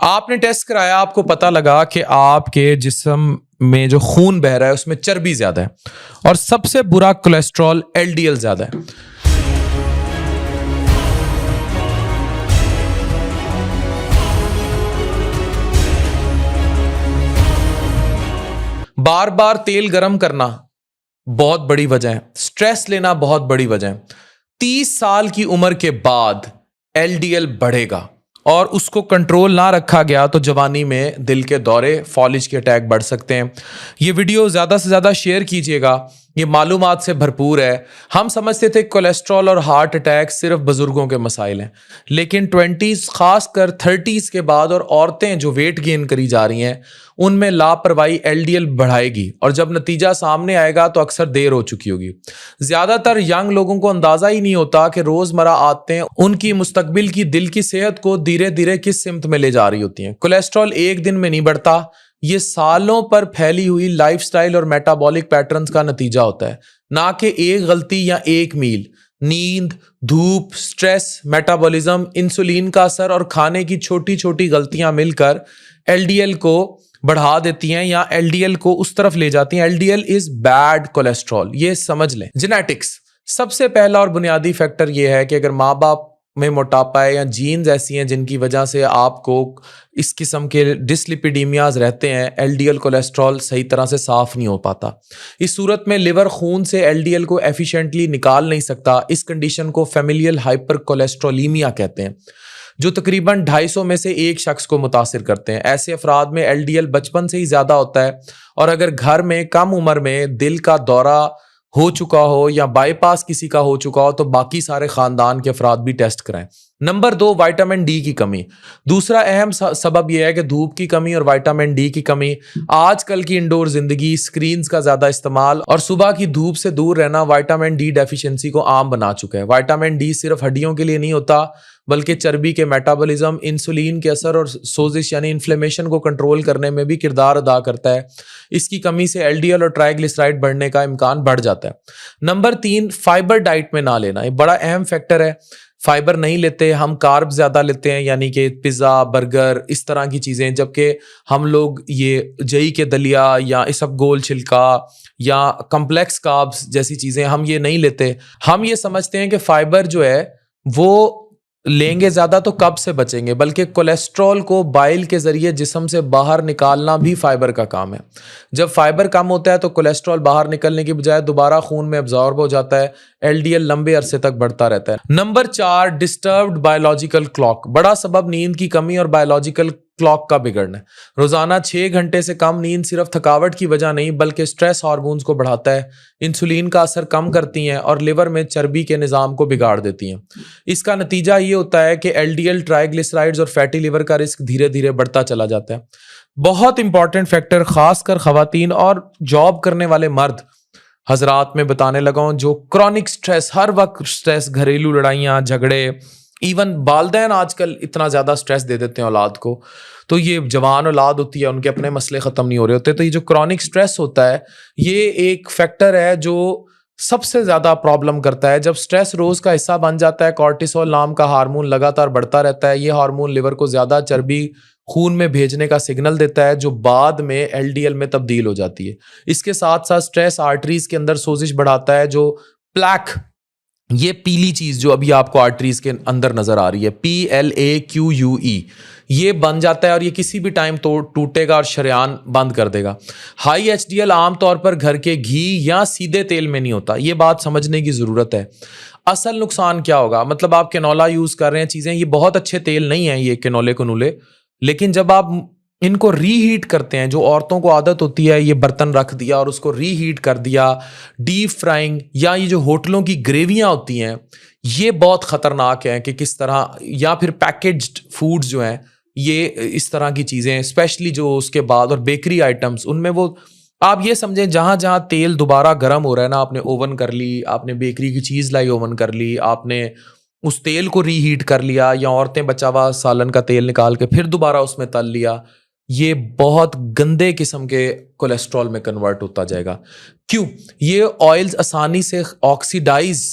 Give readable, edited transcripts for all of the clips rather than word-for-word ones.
آپ نے ٹیسٹ کرایا، آپ کو پتا لگا کہ آپ کے جسم میں جو خون بہ رہا ہے اس میں چربی زیادہ ہے، اور سب سے برا کولیسٹرول LDL زیادہ ہے۔ بار بار تیل گرم کرنا بہت بڑی وجہ ہے، سٹریس لینا بہت بڑی وجہ ہے۔ 30 سال کی عمر کے بعد LDL بڑھے گا، اور اس کو کنٹرول نہ رکھا گیا تو جوانی میں دل کے دورے، فالج کے اٹیک بڑھ سکتے ہیں۔ یہ ویڈیو زیادہ سے زیادہ شیئر کیجیے گا، یہ معلومات سے بھرپور ہے۔ ہم سمجھتے تھے کولیسٹرول اور ہارٹ اٹیک صرف بزرگوں کے مسائل ہیں، لیکن 20s خاص کر 30s کے بعد اور عورتیں جو ویٹ گین کری جا رہی ہیں ان میں لاپرواہی LDL بڑھائے گی، اور جب نتیجہ سامنے آئے گا تو اکثر دیر ہو چکی ہوگی۔ زیادہ تر ینگ لوگوں کو اندازہ ہی نہیں ہوتا کہ روزمرہ عادتیں ان کی مستقبل کی دل کی صحت کو دھیرے دھیرے کس سمت میں لے جا رہی ہوتی ہیں۔ کولیسٹرول ایک دن میں نہیں بڑھتا، یہ سالوں پر پھیلی ہوئی لائف سٹائل اور میٹابولک پیٹرنز کا نتیجہ ہوتا ہے، نہ کہ ایک غلطی یا ایک میل۔ نیند، دھوپ، سٹریس، میٹابولزم، انسولین کا اثر اور کھانے کی چھوٹی چھوٹی غلطیاں مل کر LDL کو بڑھا دیتی ہیں یا LDL کو اس طرف لے جاتی ہیں۔ LDL از بیڈ کولیسٹرول، یہ سمجھ لیں۔ جینیٹکس سب سے پہلا اور بنیادی فیکٹر یہ ہے کہ اگر ماں باپ میں موٹاپا ہے یا جینز ایسی ہیں جن کی وجہ سے آپ کو اس قسم کے ڈسلیپیڈیمیاز رہتے ہیں، LDL کولیسٹرول صحیح طرح سے صاف نہیں ہو پاتا۔ اس صورت میں لیور خون سے LDL کو ایفیشینٹلی نکال نہیں سکتا۔ اس کنڈیشن کو فیملیل ہائپر کولیسٹرولیمیا کہتے ہیں، جو تقریباً 250 میں سے ایک شخص کو متاثر کرتے ہیں۔ ایسے افراد میں LDL بچپن سے ہی زیادہ ہوتا ہے، اور اگر گھر میں کم عمر میں دل کا دورہ ہو چکا ہو یا بائی پاس کسی کا ہو چکا ہو تو باقی سارے خاندان کے افراد بھی ٹیسٹ کرائیں۔ نمبر 2، وائٹامن ڈی کی کمی۔ دوسرا اہم سبب یہ ہے کہ دھوپ کی کمی اور وائٹامن ڈی کی کمی۔ آج کل کی انڈور زندگی، سکرینز کا زیادہ استعمال اور صبح کی دھوپ سے دور رہنا وائٹامن ڈی ڈیفیشنسی کو عام بنا چکا ہے۔ وائٹامن ڈی صرف ہڈیوں کے لیے نہیں ہوتا، بلکہ چربی کے میٹابولزم، انسولین کے اثر اور سوزش یعنی انفلیمیشن کو کنٹرول کرنے میں بھی کردار ادا کرتا ہے۔ اس کی کمی سے LDL اور ٹرائیگلیسرائڈ بڑھنے کا امکان بڑھ جاتا ہے۔ نمبر 3، فائبر ڈائٹ میں نہ لینا، یہ بڑا اہم فیکٹر ہے۔ فائبر نہیں لیتے، ہم کارب زیادہ لیتے ہیں، یعنی کہ پیزا، برگر، اس طرح کی چیزیں، جبکہ ہم لوگ یہ جئی کے دلیا یا اسبگول چھلکا یا کمپلیکس کاربز جیسی چیزیں ہم یہ نہیں لیتے۔ ہم یہ سمجھتے ہیں کہ فائبر جو ہے وہ لیں گے زیادہ تو کب سے بچیں گے، بلکہ کولیسٹرول کو بائل کے ذریعے جسم سے باہر نکالنا بھی فائبر کا کام ہے۔ جب فائبر کم ہوتا ہے تو کولیسٹرول باہر نکلنے کی بجائے دوبارہ خون میں ابزارب ہو جاتا ہے، LDL لمبے عرصے تک بڑھتا رہتا ہے۔ Number 4، disturbed biological clock. بڑا سبب نیند کی کمی اور بایولوجیکل کلاک کا بگڑنا ہے۔ روزانہ 6 گھنٹے سے کم نیند صرف تھکاوٹ کی وجہ نہیں بلکہ سٹریس ہارمونز کو بڑھاتا ہے، انسولین کا اثر کم کرتی ہیں اور لیور میں چربی کے نظام کو بگاڑ دیتی ہیں۔ اس کا نتیجہ یہ ہوتا ہے کہ LDL، ٹرائیگلیسرائڈز اور فیٹی لیور کا رسک دھیرے دھیرے بڑھتا چلا جاتا ہے۔ بہت امپورٹنٹ فیکٹر، خاص کر خواتین اور جاب کرنے والے مرد حضرات میں بتانے لگا ہوں، جو کرونک سٹریس، ہر وقت سٹریس، گھریلو لڑائیاں، جھگڑے، ایون والدین آج کل اتنا زیادہ سٹریس دے دیتے ہیں اولاد کو، تو یہ جوان اولاد ہوتی ہے، ان کے اپنے مسئلے ختم نہیں ہو رہے ہوتے، تو یہ جو کرونک سٹریس ہوتا ہے یہ ایک فیکٹر ہے جو سب سے زیادہ پرابلم کرتا ہے۔ جب سٹریس روز کا حصہ بن جاتا ہے، کورٹیسول نام کا ہارمون لگاتار بڑھتا رہتا ہے۔ یہ ہارمون لیور کو زیادہ چربی خون میں بھیجنے کا سگنل دیتا ہے، جو بعد میں LDL میں تبدیل ہو جاتی ہے۔ اس کے ساتھ ساتھ سٹریس آرٹریز کے اندر سوزش بڑھاتا ہے، جو پلیک، یہ پیلی چیز جو ابھی آپ کو آرٹریز کے اندر نظر آ رہی ہے، PLAQUE، یہ بن جاتا ہے اور یہ کسی بھی ٹائم ٹوٹے گا اور شریان بند کر دے گا۔ ہائی HDL عام طور پر گھر کے گھی یا سیدھے تیل میں نہیں ہوتا، یہ بات سمجھنے کی ضرورت ہے۔ اصل نقصان کیا ہوگا؟ مطلب آپ کنولا یوز کر رہے ہیں، چیزیں، یہ بہت اچھے تیل نہیں ہیں یہ کنولے کنولے، لیکن جب آپ ان کو ری ہیٹ کرتے ہیں، جو عورتوں کو عادت ہوتی ہے، یہ برتن رکھ دیا اور اس کو ری ہیٹ کر دیا، ڈیپ فرائنگ، یا یہ جو ہوٹلوں کی گریویاں ہوتی ہیں، یہ بہت خطرناک ہیں کہ کس طرح، یا پھر پیکیجڈ فوڈز جو ہیں، یہ اس طرح کی چیزیں اسپیشلی جو اس کے بعد، اور بیکری آئٹمس، ان میں وہ آپ یہ سمجھیں جہاں جہاں تیل دوبارہ گرم ہو رہا ہے نا، آپ نے اوون کر لی، آپ نے بیکری کی چیز لائی اوون کر لی، آپ نے اس تیل کو ری ہیٹ کر لیا، یا عورتیں بچا ہوا سالن کا تیل نکال کے پھر دوبارہ اس میں تل لیا، یہ بہت گندے قسم کے کولیسٹرول میں کنورٹ ہوتا جائے گا۔ کیوں؟ یہ آئلز آسانی سے آکسیڈائز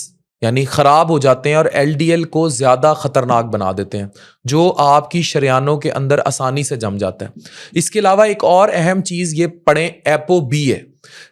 یعنی خراب ہو جاتے ہیں اور ایل ڈی ایل کو زیادہ خطرناک بنا دیتے ہیں، جو آپ کی شریانوں کے اندر آسانی سے جم جاتا ہے۔ اس کے علاوہ ایک اور اہم چیز یہ پڑھیں، ایپو بی ہے۔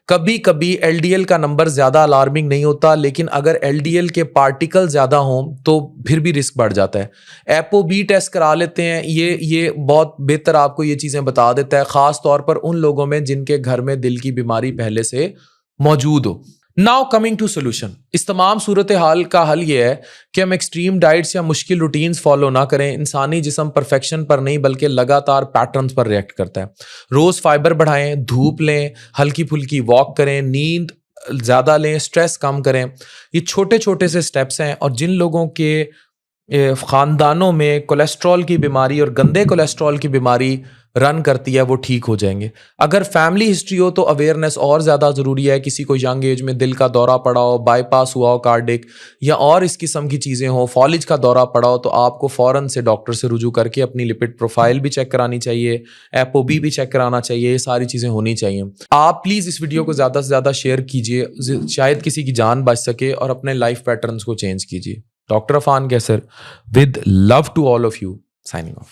کبھی کبھی ایل ڈی ایل کا نمبر زیادہ الارمنگ نہیں ہوتا، لیکن اگر ایل ڈی ایل کے پارٹیکل زیادہ ہوں تو پھر بھی رسک بڑھ جاتا ہے۔ ایپو بی ٹیسٹ کرا لیتے ہیں، یہ بہت بہتر آپ کو یہ چیزیں بتا دیتا ہے، خاص طور پر ان لوگوں میں جن کے گھر میں دل کی بیماری پہلے سے موجود ہو۔ ناؤ کمنگ ٹو سولوشن، اس تمام صورتحال کا حل یہ ہے کہ ہم ایکسٹریم ڈائٹس یا مشکل روٹینز فالو نہ کریں۔ انسانی جسم پرفیکشن پر نہیں بلکہ لگاتار پیٹرنز پر ریئیکٹ کرتا ہے۔ روز فائبر بڑھائیں، دھوپ لیں، ہلکی پھلکی واک کریں، نیند زیادہ لیں، سٹریس کم کریں۔ یہ چھوٹے چھوٹے سے سٹیپس ہیں، اور جن لوگوں کے خاندانوں میں کولیسٹرول کی بیماری اور گندے کولیسٹرول کی بیماری رن کرتی ہے وہ ٹھیک ہو جائیں گے۔ اگر فیملی ہسٹری ہو تو اویئرنیس اور زیادہ ضروری ہے۔ کسی کو ینگ ایج میں دل کا دورہ پڑا ہو، بائی پاس ہوا ہو کارڈک، یا اور اس قسم کی چیزیں ہوں، فالج کا دورہ پڑا ہو، تو آپ کو فوراً سے ڈاکٹر سے رجوع کر کے اپنی لپڈ پروفائل بھی چیک کرانی چاہیے، ایپو بی بھی چیک کرانا چاہیے۔ یہ ساری چیزیں ہونی چاہیے۔ آپ پلیز اس ویڈیو کو زیادہ سے زیادہ شیئر کیجیے، شاید کسی کی جان بچ سکے، اور اپنے لائف پیٹرنز کو چینج کیجیے۔ ڈاکٹر عفان کیسر with love to all of you, signing off.